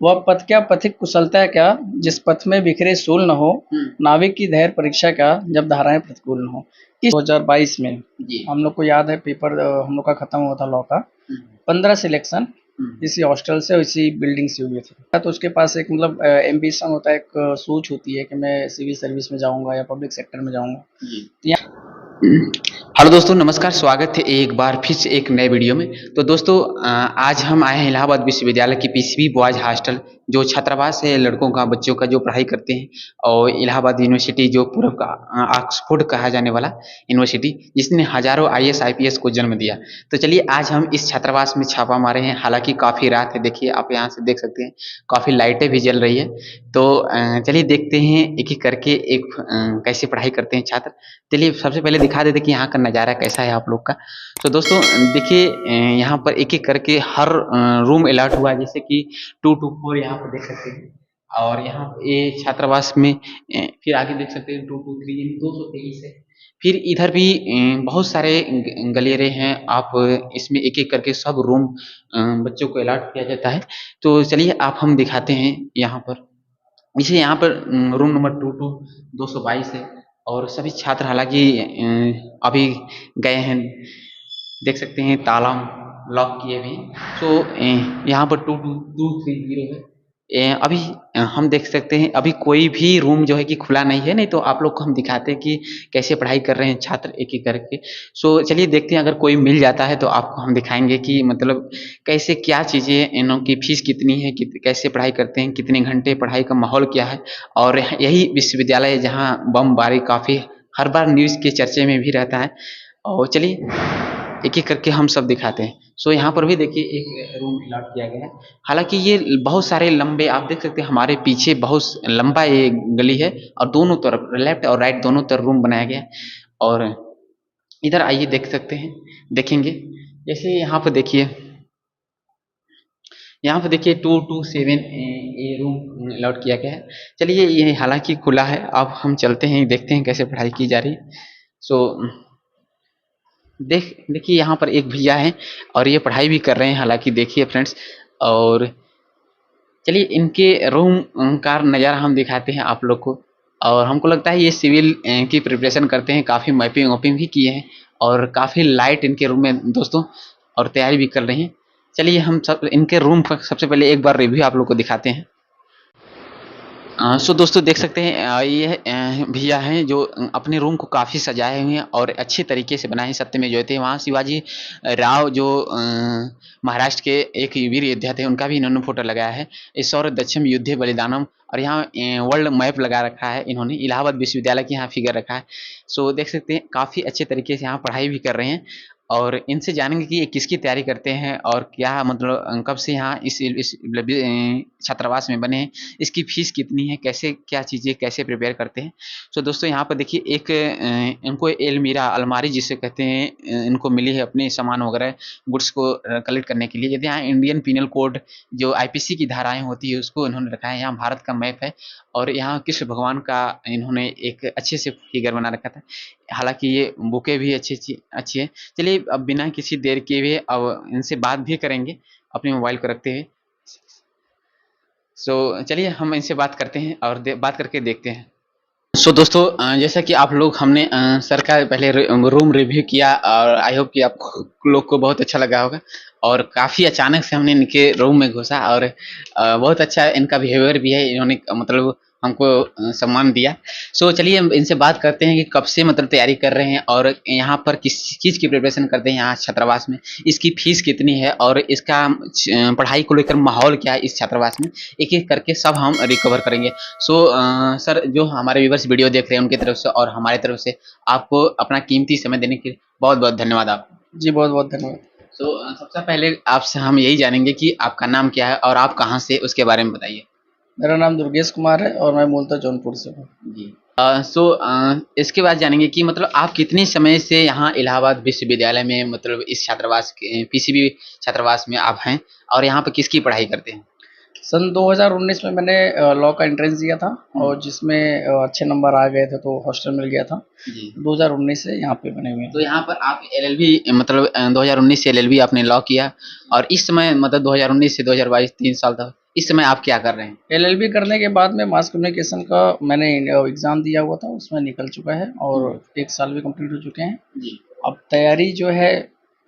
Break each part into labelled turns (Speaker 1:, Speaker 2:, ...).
Speaker 1: वह पथ क्या पथिक कुशलता क्या, जिस पथ में बिखरे सूल न हो, नाविक की धैर्य परीक्षा क्या, जब धाराएं प्रतिकूल न हो। इस 2022 में
Speaker 2: जी।
Speaker 1: हम लोग को याद है पेपर हम लोग का खत्म हुआ था लॉ का। 15 सिलेक्शन इसी हॉस्टल से और इसी बिल्डिंग से हुए थे। तो उसके पास एक मतलब एम्बिशन होता है, एक सोच होती है कि मैं सिविल सर्विस में जाऊंगा या पब्लिक सेक्टर में जाऊंगा। तो यहाँ
Speaker 2: हेलो दोस्तों, नमस्कार। स्वागत है एक बार फिर से एक नए वीडियो में। तो दोस्तों, आज हम आए हैं इलाहाबाद विश्वविद्यालय की पीसीबी बॉयज़ हॉस्टल, जो छात्रावास है लड़कों का, बच्चों का जो पढ़ाई करते हैं। और इलाहाबाद यूनिवर्सिटी जो पूर्व का ऑक्सफोर्ड कहा जाने वाला यूनिवर्सिटी, जिसने हजारों आईएएस आईपीएस को जन्म दिया। तो चलिए आज हम इस छात्रावास में छापा मारे हैं। हालांकि काफ़ी रात है, देखिए आप यहाँ से देख सकते हैं, काफ़ी लाइटें भी जल रही है। तो चलिए देखते हैं एक एक करके कैसे पढ़ाई करते हैं छात्र। चलिए सबसे पहले दिखा देते कि यहाँ का नज़ारा कैसा है आप लोग का। तो दोस्तों देखिए, यहाँ पर एक एक करके हर रूम अलॉट हुआ है, जैसे कि 2 to 4 यहाँ पर देख सकते हैं। और यहाँ ये छात्रावास में फिर आगे देख सकते हैं 2 to 3 यानी 223 है। फिर इधर भी बहुत सारे गलियरे हैं। आप इसमें एक एक करके सब रूम बच्चों को अलॉट किया जाता है। तो चलिए आप हम दिखाते हैं यहाँ पर। इसे यहाँ पर रूम नंबर 222 है। और सभी छात्र हालांकि अभी गए हैं, देख सकते हैं ताला लॉक किए हुए। तो यहाँ पर 2230 है। अभी हम देख सकते हैं अभी कोई भी रूम जो है कि खुला नहीं है। नहीं तो आप लोग को हम दिखाते हैं कि कैसे पढ़ाई कर रहे हैं छात्र एक एक करके। सो चलिए देखते हैं, अगर कोई मिल जाता है तो आपको हम दिखाएंगे कि मतलब कैसे क्या चीज़ें, इनों की फीस कितनी है, कैसे पढ़ाई करते हैं, कितने घंटे पढ़ाई का माहौल क्या है। और यही विश्वविद्यालय है जहाँ बमबारी काफ़ी हर बार न्यूज़ के चर्चे में भी रहता है। और चलिए एक एक करके हम सब दिखाते हैं। सो यहाँ पर भी देखिए एक रूम अलॉट किया गया है। हालांकि ये बहुत सारे लंबे, आप देख सकते हैं हमारे पीछे बहुत लंबा ये गली है और दोनों तरफ लेफ्ट और राइट दोनों तरफ रूम बनाया गया है। और इधर आइए देख सकते हैं, देखेंगे जैसे यहाँ पर देखिए, यहाँ पे देखिए 227 ये रूम अलॉट किया गया है। चलिए ये हालांकि खुला है, अब हम चलते हैं देखते हैं कैसे पढ़ाई की जा रही है। सो देखिए यहाँ पर एक भैया हैं और ये पढ़ाई भी कर रहे हैं, हालांकि देखिए फ्रेंड्स। और चलिए इनके रूम का नज़ारा हम दिखाते हैं आप लोग को। और हमको लगता है ये सिविल की प्रिपरेशन करते हैं, काफ़ी मैपिंग वैपिंग भी किए हैं। और काफ़ी लाइट इनके रूम में दोस्तों, और तैयारी भी कर रहे हैं। चलिए हम सब इनके रूम का सबसे पहले एक बार रिव्यू आप लोग को दिखाते हैं। सो दोस्तों देख सकते हैं, ये भैया हैं जो अपने रूम को काफ़ी सजाए हुए हैं और अच्छे तरीके से बनाए हैं। सत्यमेव जयते, वहाँ शिवाजी राव जो महाराष्ट्र के एक वीर योद्धा थे, उनका भी इन्होंने फोटो लगाया है। इस और दक्षिण युद्धे बलिदानम, और यहाँ वर्ल्ड मैप लगा रखा है इन्होंने। इलाहाबाद विश्वविद्यालय की यहाँ फिगर रखा है। सो देख सकते हैं काफ़ी अच्छे तरीके से यहाँ पढ़ाई भी कर रहे हैं। और इनसे जानेंगे कि ये किसकी तैयारी करते हैं और क्या मतलब कब से यहाँ इस छात्रावास में बने हैं, इसकी फीस कितनी है, कैसे क्या चीज़ें कैसे प्रिपेयर करते हैं। सो दोस्तों यहाँ पर देखिए एक इनको एलमीरा अलमारी जिसे कहते हैं, इनको मिली है अपने सामान वगैरह गुड्स को कलेक्ट करने के लिए। यदि यहाँ इंडियन पिनल कोड जो आईपीसी की धाराएं होती है उसको इन्होंने रखा है। यहाँ भारत का मैप है और यहाँ कृष्ण भगवान का इन्होंने एक अच्छे से फिगर बना रखा था। हालांकि ये बुकें भी अच्छी है। चलिए अब बिना किसी देर के हुए अब इनसे बात भी करेंगे अपने मोबाइल को रखते हुए। सो चलिए हम इनसे बात करते हैं और बात करके देखते हैं। सो दोस्तों जैसा कि आप लोग हमने सर का पहले रूम रिव्यू किया और आई होप कि आप लोग को बहुत अच्छा लगा होगा। और काफ़ी अचानक से हमने इनके रूम में घुसा और बहुत अच्छा इनका बिहेवियर भी है। इन्होंने मतलब हमको सम्मान दिया। सो चलिए हम इनसे बात करते हैं कि कब से मतलब तैयारी कर रहे हैं और यहाँ पर किस चीज़ की प्रिपरेशन करते हैं यहाँ छात्रावास में, इसकी फीस कितनी है और इसका पढ़ाई को लेकर माहौल क्या है इस छात्रावास में, एक एक करके सब हम रिकवर करेंगे। सो सर, जो हमारे व्यूवर्स वीडियो देख रहे हैं उनकी तरफ से और हमारी तरफ से आपको अपना कीमती समय देने के लिए बहुत बहुत धन्यवाद आपको।
Speaker 1: जी बहुत बहुत धन्यवाद।
Speaker 2: सो सबसे पहले आपसे हम यही जानेंगे कि आपका नाम क्या है और आप कहाँ से, उसके बारे में बताइए।
Speaker 1: मेरा नाम दुर्गेश कुमार है और मैं मूलतः जौनपुर से हूँ।
Speaker 2: जी। सो इसके बाद जानेंगे कि मतलब आप कितने समय से यहाँ इलाहाबाद विश्वविद्यालय में, मतलब इस छात्रावास के पीसीबी छात्रावास में आप हैं और यहाँ पर किसकी पढ़ाई करते हैं।
Speaker 1: सन 2019 में मैंने लॉ का एंट्रेंस दिया था और जिसमें अच्छे नंबर आ गए थे तो हॉस्टल मिल गया था।
Speaker 2: जी।
Speaker 1: 2019 से यहाँ पे बने हुए हैं।
Speaker 2: तो यहाँ पर आप एलएलबी मतलब 2019 से एलएलबी आपने लॉ किया और इस समय मतलब 2019 से 2022 3 साल तक इस समय आप क्या कर रहे हैं?
Speaker 1: एलएलबी करने के बाद में मास कम्युनिकेशन का मैंने एग्ज़ाम दिया हुआ था, उसमें निकल चुका है और 1 साल भी कंप्लीट हो चुके हैं।
Speaker 2: जी।
Speaker 1: अब तैयारी जो है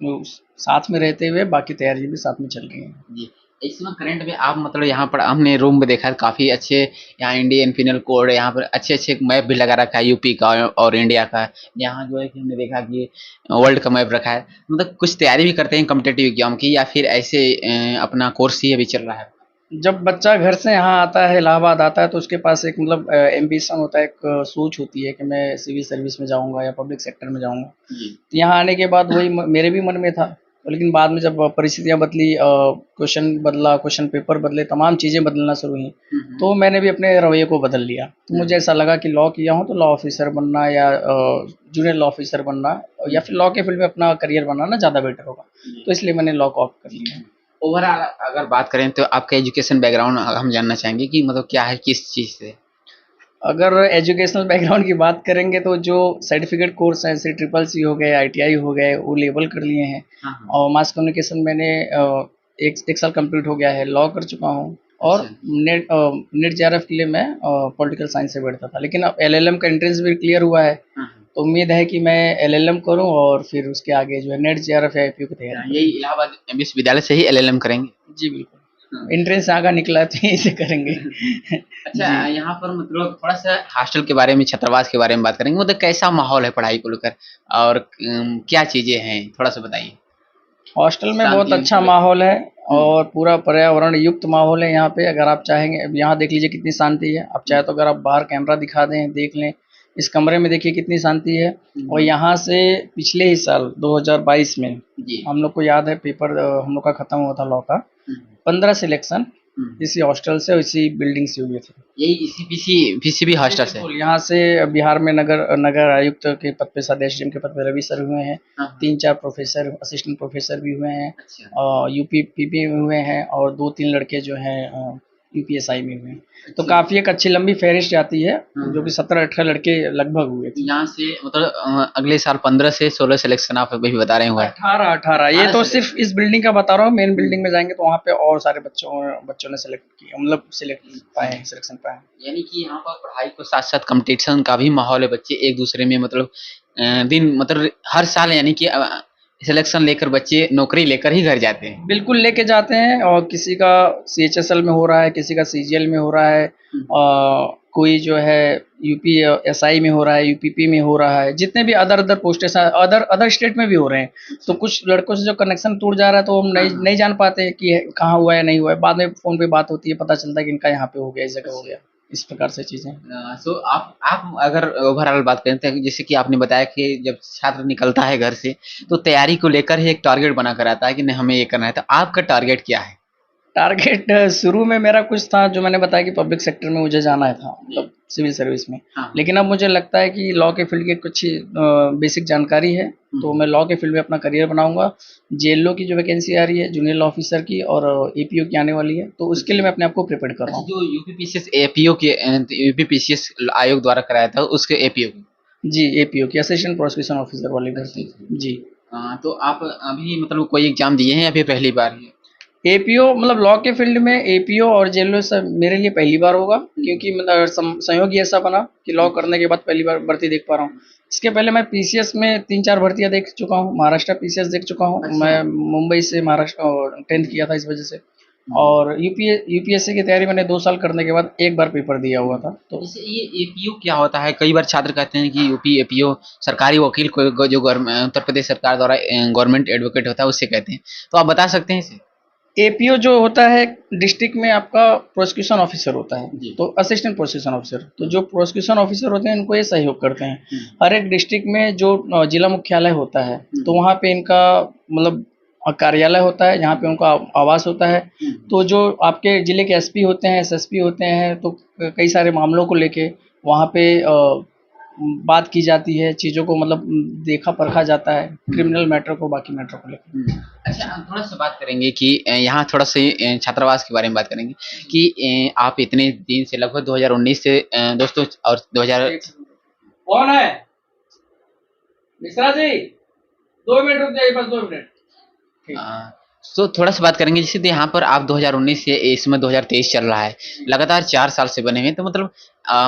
Speaker 1: वो साथ में रहते हुए बाकी तैयारी भी साथ में चल रही है।
Speaker 2: जी। इस समय करंट में आप मतलब यहाँ पर हमने रूम में देखा है काफ़ी अच्छे यहाँ इंडियन पिनल कोड यहाँ पर अच्छे-अच्छे मैप भी लगा रखा है यूपी का और इंडिया का। यहाँ जो है कि हमने देखा कि वर्ल्ड का मैप रखा है। मतलब कुछ तैयारी भी करते हैं कॉम्पिटिटिव एग्ज़ाम की या फिर ऐसे अपना कोर्स ही अभी चल रहा है?
Speaker 1: जब बच्चा घर से यहाँ आता है, इलाहाबाद आता है, तो उसके पास एक मतलब एम्बिशन होता है, एक सोच होती है कि मैं सिविल सर्विस में जाऊँगा या पब्लिक सेक्टर में जाऊँगा।
Speaker 2: जी।
Speaker 1: तो यहाँ आने के बाद वही मेरे भी मन में था, लेकिन बाद में जब परिस्थितियाँ बदली, क्वेश्चन बदला, क्वेश्चन पेपर बदले, तमाम चीज़ें बदलना शुरू हुई, तो मैंने भी अपने रवैये को बदल लिया। तो मुझे ऐसा लगा कि लॉ किया हूँ तो लॉ ऑफिसर बनना या जूनियर लॉ ऑफिसर बनना या फिर लॉ के फील्ड में अपना करियर बनाना ज़्यादा बेटर होगा। तो इसलिए मैंने लॉ को ऑप्ट कर लिया।
Speaker 2: ओवरऑल अगर बात करें तो आपका एजुकेशन बैकग्राउंड हम जानना चाहेंगे कि मतलब क्या है, किस चीज़ से?
Speaker 1: अगर एजुकेशनल बैकग्राउंड की बात करेंगे तो जो सर्टिफिकेट कोर्स हैं जैसे ट्रिपल सी हो गए, आईटीआई हो गए, वो लेवल कर लिए हैं।
Speaker 2: हाँ, हाँ।
Speaker 1: और मास कम्युनिकेशन मैंने एक साल कंप्लीट हो गया है, लॉ कर चुका हूँ। और
Speaker 2: अच्छा।
Speaker 1: नेट जेआरएफ के लिए मैं पॉलिटिकल साइंस से बैठता था, लेकिन अब एलएलएम का एंट्रेंस भी क्लियर हुआ है,
Speaker 2: हाँ, हाँ।
Speaker 1: तो उम्मीद है कि मैं एलएलएम करूँ और फिर उसके आगे जो है नेट जेआरएफ या आईपीओ की तैयारी
Speaker 2: हाँ,
Speaker 1: करूँ।
Speaker 2: यही इलाहाबाद विश्वविद्यालय से ही एलएलएम करेंगे?
Speaker 1: जी बिल्कुल,
Speaker 2: हाँ।
Speaker 1: एंट्रेंस आगा निकला तो यहीं से करेंगे।
Speaker 2: अच्छा,
Speaker 1: जी।
Speaker 2: यहाँ पर मतलब थोड़ा-सा हॉस्टल के बारे में, छात्रावास के बारे में बात करेंगे। मतलब कैसा माहौल है पढ़ाई को लेकर और क्या चीज़ें हैं? थोड़ा-सा बताइए।
Speaker 1: हॉस्टल में बहुत
Speaker 2: शांति
Speaker 1: अच्छा
Speaker 2: मतलब
Speaker 1: माहौल है
Speaker 2: हुँ।
Speaker 1: और पूरा पर्यावरण युक्त माहौल है यहाँ पे। अगर आप चाहेंगे, अब यहाँ देख लीजिए कितनी शांति है। आप चाहे तो अगर आप बाहर कैमरा दिखा दें, देख लें। इस कमरे में देखिए कितनी शांति है। और यहाँ से पिछले ही साल 2022 में
Speaker 2: जी।
Speaker 1: हम लोग को याद है पेपर हम लोग का खत्म हुआ था लॉ का। 15 सिलेक्शन इसी हॉस्टल से और इसी बिल्डिंग से हुए थे।
Speaker 2: यही इसी पीसीबी हॉस्टल से?
Speaker 1: बिल्कुल, यहाँ से बिहार में नगर नगर आयुक्त के पद पे सद एसडीएम के पद पे रवि सर हुए हैं।
Speaker 2: हाँ, हाँ।
Speaker 1: 3-4 प्रोफेसर, असिस्टेंट प्रोफेसर भी हुए हैं।
Speaker 2: अच्छा।
Speaker 1: यूपी पीपी में हुए हैं और 2-3 लड़के जो हैं यूपीएसआई में हुए हैं। तो
Speaker 2: अच्छा।
Speaker 1: काफ़ी एक अच्छी लंबी फ़हरिस्त जाती है,
Speaker 2: हाँ,
Speaker 1: जो कि
Speaker 2: हाँ।
Speaker 1: 17-18 लड़के लगभग हुए थे।
Speaker 2: यहाँ से मतलब अगले साल 15 से 16 सिलेक्शन आप अभी बता रहे हुआ है।
Speaker 1: 18 ये
Speaker 2: 18
Speaker 1: तो
Speaker 2: सिलेक्शन।
Speaker 1: सिर्फ इस बिल्डिंग का बता रहा हूँ। मेन बिल्डिंग में जाएँगे तो वहाँ पे और सारे बच्चों ने सेलेक्ट किया, मतलब सिलेक्शन पाए हैं।
Speaker 2: यानी कि यहाँ पर पढ़ाई के साथ-साथ कॉम्पिटिशन का भी माहौल है, बच्चे एक-दूसरे में मतलब दिन मतलब हर साल यानी कि सिलेक्शन लेकर बच्चे नौकरी लेकर ही घर जाते हैं।
Speaker 1: बिल्कुल लेके जाते हैं और किसी का सीएचएसएल में हो रहा है, किसी का सीजीएल में हो रहा है, कोई जो है यूपी एसआई में हो रहा है, यूपीपी में हो रहा है, जितने भी अदर अदर पोस्टें अदर अदर स्टेट में भी हो रहे हैं। तो कुछ लड़कों से जो कनेक्शन टूट जा रहा है तो हम नहीं जान पाते कि कहाँ हुआ है, नहीं हुआ है। बाद में फ़ोन पे बात होती है, पता चलता है कि इनका यहाँ पे हो गया, इस जगह हो गया। इस प्रकार से चीज़ें।
Speaker 2: सो आप अगर ओवरऑल बात करें तो जैसे कि आपने बताया कि जब छात्र निकलता है घर से तो तैयारी को लेकर ही एक टारगेट बना कर आता है कि नहीं हमें ये करना है, तो आपका टारगेट क्या है?
Speaker 1: टारगेट शुरू में मेरा कुछ था, जो मैंने बताया कि पब्लिक सेक्टर में मुझे जाना था, मतलब सिविल सर्विस में।
Speaker 2: हाँ।
Speaker 1: लेकिन अब मुझे लगता है कि लॉ के फील्ड की कुछ बेसिक जानकारी है, तो मैं लॉ के फील्ड में अपना करियर बनाऊंगा। जेएलओ की जो वैकेंसी आ रही है, जूनियर लॉ ऑफिसर की, और एपीओ की आने वाली है, तो उसके लिए मैं अपने आप को प्रिपेयर कर रहा
Speaker 2: अच्छा,
Speaker 1: हूँ।
Speaker 2: जो यूपीपीसीएस एपीओ के यूपीपीसीएस आयोग द्वारा कराया था उसके एपीओ की?
Speaker 1: जी, एपीओ की असिस्टेंट प्रोसिक्यूशन ऑफिसर वाली भर्ती। जी।
Speaker 2: तो आप अभी मतलब कोई एग्जाम दिए हैं या फिर पहली बार ही?
Speaker 1: एपीओ मतलब लॉ के फील्ड में एपीओ और जेएलओ सब मेरे लिए पहली बार होगा, क्योंकि मतलब संयोग ही ऐसा बना कि लॉ करने के बाद पहली बार भर्ती देख पा रहा हूँ। इसके पहले मैं पीसीएस में 3-4 भर्तियां देख चुका हूँ, महाराष्ट्र पीसीएस देख चुका हूँ।
Speaker 2: अच्छा।
Speaker 1: मैं मुंबई से महाराष्ट्र 10th किया था इस वजह से। और यूपीएससी की तैयारी मैंने 2 साल करने के बाद एक बार पेपर दिया हुआ था। तो
Speaker 2: जैसे ये एपीओ क्या होता है? कई बार छात्र कहते हैं कि यूपी एपीओ सरकारी वकील को जो उत्तर प्रदेश सरकार द्वारा गवर्नमेंट एडवोकेट होता है उससे कहते हैं। तो आप बता सकते हैं इसे?
Speaker 1: एपीओ जो होता है डिस्ट्रिक्ट में आपका प्रोसिक्यूशन ऑफिसर होता है,
Speaker 2: जी।
Speaker 1: तो असिस्टेंट प्रोसिक्यूशन ऑफिसर। तो जो प्रोसिक्यूशन ऑफिसर होते हैं इनको ये सहयोग करते हैं। हर एक डिस्ट्रिक्ट में जो जिला मुख्यालय होता है, तो वहाँ पे इनका मतलब कार्यालय होता है, जहाँ पे उनका आवास होता है। तो जो आपके जिले के एसपी होते हैं, एसएसपी होते हैं, तो कई सारे मामलों को लेके वहाँ पे बात की जाती है, चीज़ों को मतलब देखा परखा जाता है, क्रिमिनल मैटर को, बाकी मैटर को लेकर।
Speaker 2: अच्छा, थोड़ा-सा बात करेंगे कि यहाँ थोड़ा-सा छात्रावास के बारे में बात करेंगे कि आप इतने दिन से लगभग 2019 से दोस्तों और 2000
Speaker 1: कौन है? मिश्रा जी, 2 मिनट रुक जाइए, बस 2 मिनट। ठीक।
Speaker 2: तो थोड़ा सा बात करेंगे जैसे यहाँ पर आप 2019 से इसमें 2023 चल रहा है, लगातार 4 साल से बने हुए हैं, तो मतलब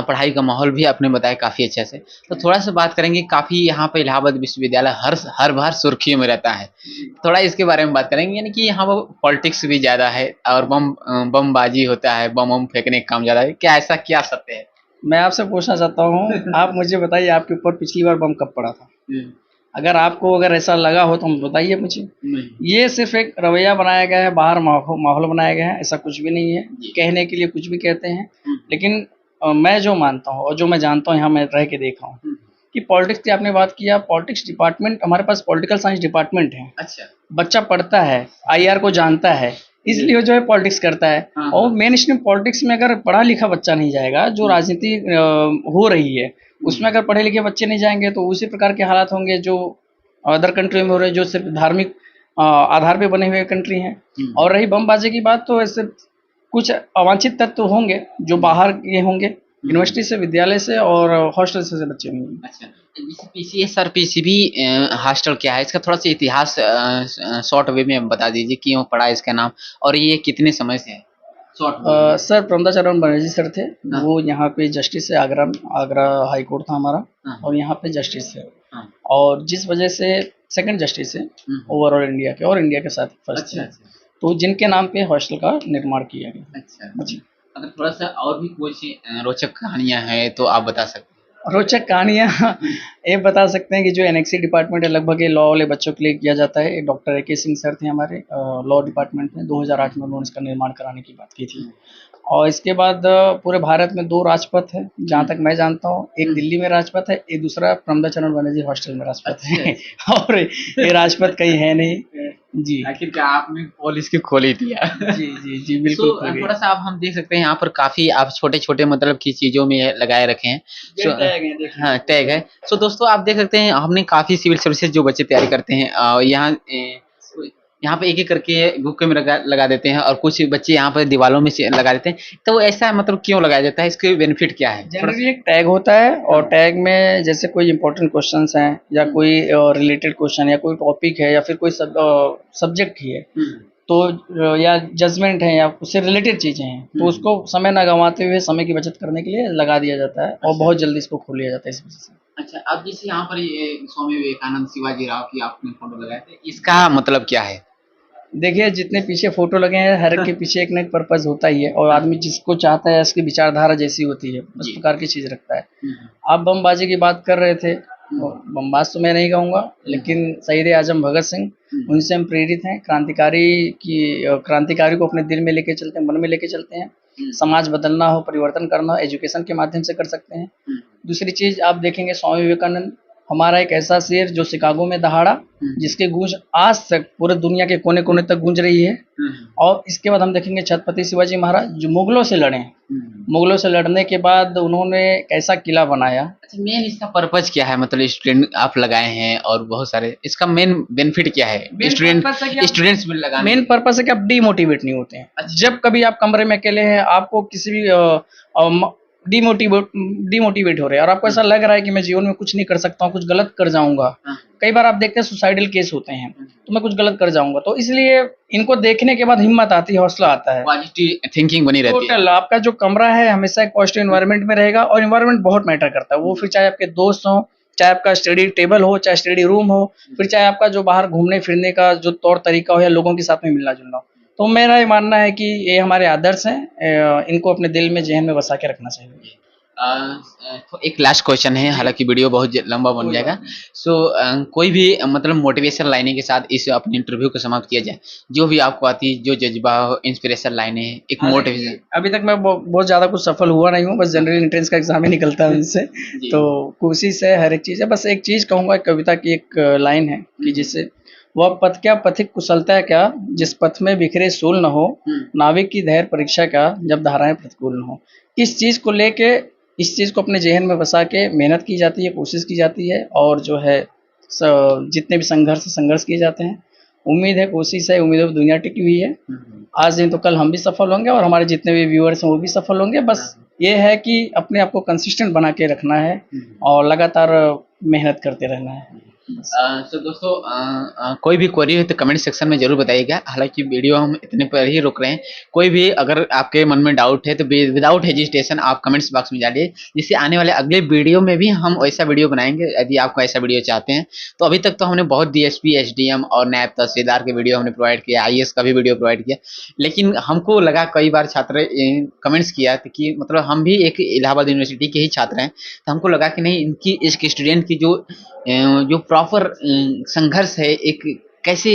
Speaker 2: पढ़ाई का माहौल भी आपने बताया काफ़ी अच्छा से। तो थोड़ा सा बात करेंगे, काफ़ी यहाँ पे इलाहाबाद विश्वविद्यालय हर बार सुर्खियों में रहता है, थोड़ा इसके बारे में बात करेंगे, यानी कि यहाँ पर पॉलिटिक्स भी ज़्यादा है और बमबाजी होता है, बम फेंकने का काम ज़्यादा है, क्या ऐसा क्या सत्य है?
Speaker 1: मैं आपसे पूछना चाहता हूँ, आप मुझे बताइए आपके ऊपर पिछली बार बम कब पड़ा था? अगर ऐसा लगा हो तो बताइए मुझे। ये सिर्फ एक रवैया बनाया गया है, बाहर माहौल बनाया गया है, ऐसा कुछ भी नहीं है। कहने के लिए कुछ भी कहते हैं, लेकिन मैं जो मानता हूँ और जो मैं जानता हूँ, यहाँ मैं रह के देखा हूँ कि पॉलिटिक्स की आपने बात किया, पॉलिटिक्स डिपार्टमेंट हमारे पास पॉलिटिकल साइंस डिपार्टमेंट है।
Speaker 2: अच्छा।
Speaker 1: बच्चा पढ़ता है, आईआर को जानता है, इसलिए वो जो है पॉलिटिक्स करता है। और मेन स्ट्रीम पॉलिटिक्स में अगर पढ़ा लिखा बच्चा नहीं जाएगा, जो राजनीति हो रही है उसमें अगर पढ़े लिखे बच्चे नहीं जाएंगे तो उसी प्रकार के हालात होंगे जो अदर कंट्री में हो रहे हैं, जो सिर्फ धार्मिक आधार पे बने हुए कंट्री हैं। और रही बमबाजी की बात, तो ऐसे कुछ अवांछित तत्व होंगे जो बाहर के होंगे, यूनिवर्सिटी से, विद्यालय से और हॉस्टल से बच्चे होंगे।
Speaker 2: अच्छा, जैसे पीसीएस और पीसीबी हॉस्टल क्या है, इसका थोड़ा सा इतिहास शॉर्ट वे में बता दीजिए, क्यों पड़ा इसका नाम और ये कितने समय से है?
Speaker 1: सर प्रमदाचरण बनर्जी सर थे। वो यहाँ पे जस्टिस है, आगरा हाई कोर्ट था हमारा, और यहाँ पे जस्टिस है। और जिस वजह से सेकंड जस्टिस है ओवरऑल इंडिया के, और इंडिया के साथ फर्स्ट है। तो जिनके नाम पे हॉस्टल का निर्माण किया गया।
Speaker 2: अच्छा जी। अगर थोड़ा सा और भी कुछ रोचक कहानियां हैं तो आप बता सकते हैं।
Speaker 1: रोचक कहानियाँ ये बता सकते हैं कि जो एनएक्सी डिपार्टमेंट है, लगभग ये लॉ वाले बच्चों के लिए किया जाता है। डॉक्टर ए के सिंह सर थे हमारे लॉ डिपार्टमेंट में, 2008 में उन्होंने इसका निर्माण कराने की बात की थी। और इसके बाद पूरे भारत में 2 राजपथ है जहाँ तक मैं जानता हूँ। एक दिल्ली में राजपथ है, एक दूसरा प्रमदाचरण बनर्जी हॉस्टल में राजपथ है। और ये राजपथ कहीं है नहीं जी।
Speaker 2: आखिरकार आपने पोल इसकी खोल ही दिया।
Speaker 1: जी जी जी बिल्कुल।
Speaker 2: थोड़ा सा आप हम देख सकते हैं यहाँ पर काफी आप छोटे छोटे मतलब की चीजों में लगाए रखे हैं। हाँ, टैग है। सो दोस्तों आप देख सकते हैं, हमने काफी सिविल सर्विसेज जो बच्चे तैयारी करते हैं यहाँ पे एक एक करके बुक में लगा देते हैं, और कुछ बच्चे यहाँ पर दीवारों में से लगा देते हैं। तो ऐसा मतलब क्यों लगाया जाता है, इसके बेनिफिट क्या है?
Speaker 1: जनरली एक टैग होता है, और टैग में जैसे कोई इंपॉर्टेंट क्वेश्चंस हैं या कोई रिलेटेड क्वेश्चन या कोई टॉपिक है या फिर कोई सब्जेक्ट ही है, तो या जजमेंट है या उससे रिलेटेड चीजें हैं, तो उसको समय ना गंवाते हुए समय की बचत करने के लिए लगा दिया जाता है, और बहुत जल्दी इसको खोल लिया जाता है इस वजह से।
Speaker 2: अच्छा, अब जैसे यहाँ पर ये स्वामी विवेकानंद, शिवाजी राव की आपने फोटो लगाए थे, इसका मतलब क्या है?
Speaker 1: देखिए, जितने पीछे फोटो लगे हैं, हर एक के पीछे एक ना एक पर्पज होता ही है, और आदमी जिसको चाहता है उसकी विचारधारा जैसी होती है उस प्रकार की चीज रखता है। आप बमबाजी की बात कर रहे थे, बमबाज तो मैं नहीं कहूँगा, लेकिन शहीद आजम भगत सिंह, उनसे हम प्रेरित हैं। क्रांतिकारी को अपने दिल में लेके चलते हैं, मन में लेके चलते हैं। समाज बदलना हो, परिवर्तन करना हो, एजुकेशन के माध्यम से कर सकते हैं। दूसरी चीज आप देखेंगे, स्वामी विवेकानंद हमारा एक ऐसा शेर जो शिकागो में दहाड़ा, जिसके गूंज आज तक पूरे दुनिया के कोने कोने तक गूंज रही है। और इसके बाद हम देखेंगे छत्रपति शिवाजी महाराज, जो मुगलों से लड़े। मुगलों से लड़ने के बाद उन्होंने कैसा किला बनाया।
Speaker 2: अच्छा, मेन इसका पर्पज क्या है? मतलब स्टूडेंट आप लगाए हैं और बहुत सारे, इसका मेन बेनिफिट क्या है स्टूडेंट्स में लगाने?
Speaker 1: मेन पर्पज है कि आप डीमोटिवेट नहीं होते हैं। अच्छा। जब कभी आप कमरे में अकेले हैं, आपको किसी भी डिमोटिवेट हो रहे हैं और आपको ऐसा लग रहा है कि मैं जीवन में कुछ नहीं कर सकता हूँ, कुछ गलत कर जाऊंगा। कई बार आप देखते हैं सुसाइडल केस होते हैं, तो मैं कुछ गलत कर जाऊंगा, तो इसलिए इनको देखने के बाद हिम्मत आती है, हौसला आता है,
Speaker 2: पॉजिटिव थिंकिंग बनी रहती है।
Speaker 1: टोटल आपका जो कमरा है हमेशा एक पॉजिटिव एनवायरनमेंट में रहेगा, और एनवायरनमेंट बहुत मैटर करता है। वो फिर चाहे आपके दोस्त हो, चाहे आपका स्टडी टेबल हो, चाहे स्टडी रूम हो, फिर चाहे आपका जो बाहर घूमने फिरने का जो तौर तरीका हो, या लोगों के साथ में मिलना जुलना हो। तो मेरा ये मानना है कि ये हमारे आदर्श हैं, इनको अपने दिल में, जहन में बसा के रखना चाहिए।
Speaker 2: तो एक लास्ट क्वेश्चन है, हालांकि वीडियो बहुत लंबा बन जाएगा। कोई भी मतलब मोटिवेशन लाइनें के साथ इस अपने इंटरव्यू को समाप्त किया जाए, जो भी आपको आती, जो जज्बा हो, इंस्पिरेशन लाइनें, एक मोटिवेशन।
Speaker 1: अभी तक मैं बहुत ज्यादा कुछ सफल हुआ नहीं हूँ, बस जनरल एंट्रेंस का एग्जाम ही निकलता है उनसे। तो कोशिश है, हर एक चीज है। बस एक चीज कहूंगा, कविता की एक लाइन है कि जिससे, वह पथ क्या पथिक कुशलता क्या, जिस पथ में बिखरे सूल न हो, नाविक की धैर्य परीक्षा क्या, जब धाराएं प्रतिकूल न हो। इस चीज को लेके, इस चीज़ को अपने जहन में बसा के मेहनत की जाती है, कोशिश की जाती है, और जो है जितने भी संघर्ष किए जाते हैं। उम्मीद है, कोशिश है, उम्मीद है, दुनिया टिकी हुई है। आज नहीं तो कल हम भी सफल होंगे, और हमारे जितने भी व्यूअर्स हैं वो भी सफल होंगे। बस ये है कि अपने आप को कंसिस्टेंट बना के रखना है और लगातार मेहनत करते रहना है।
Speaker 2: तो दोस्तों कोई भी क्वेरी हो तो कमेंट सेक्शन में जरूर बताइएगा। हालांकि वीडियो हम इतने पर ही रोक रहे हैं। कोई भी अगर आपके मन में डाउट है तो विदाउट हेजिटेशन आप कमेंट्स बॉक्स में डालिए, जिससे आने वाले अगले वीडियो में भी हम वैसा वीडियो बनाएंगे यदि आप ऐसा वीडियो चाहते हैं। तो अभी तक तो हमने बहुत डीएसपी, एसडीएम और नायब तहसीलदार के वीडियो हमने प्रोवाइड किया, आईएएस का भी वीडियो प्रोवाइड किया। लेकिन हमको लगा कई बार छात्र कमेंट्स किया कि मतलब हम भी एक इलाहाबाद यूनिवर्सिटी के ही छात्र हैं, तो हमको लगा कि नहीं, इनकी एक स्टूडेंट की जो प्रॉपर संघर्ष है, एक कैसे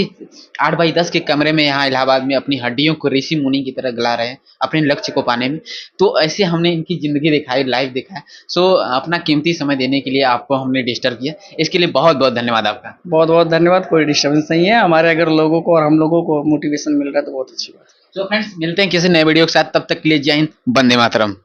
Speaker 2: 8x10 के कमरे में यहाँ इलाहाबाद में अपनी हड्डियों को ऋषि मुनि की तरह गला रहे हैं अपने लक्ष्य को पाने में। तो ऐसे हमने इनकी जिंदगी दिखाई, लाइव दिखाया। सो अपना कीमती समय देने के लिए आपको हमने डिस्टर्ब किया, इसके लिए बहुत बहुत धन्यवाद आपका।
Speaker 1: बहुत बहुत धन्यवाद। कोई डिस्टर्बेंस नहीं है, हमारे अगर लोगों को और हम लोगों को मोटिवेशन मिल रहा है तो बहुत अच्छी बात है।
Speaker 2: तो फ्रेंड्स, मिलते हैं किसी नए वीडियो के साथ, तब तक के लिए जय हिंद, वंदे मातरम।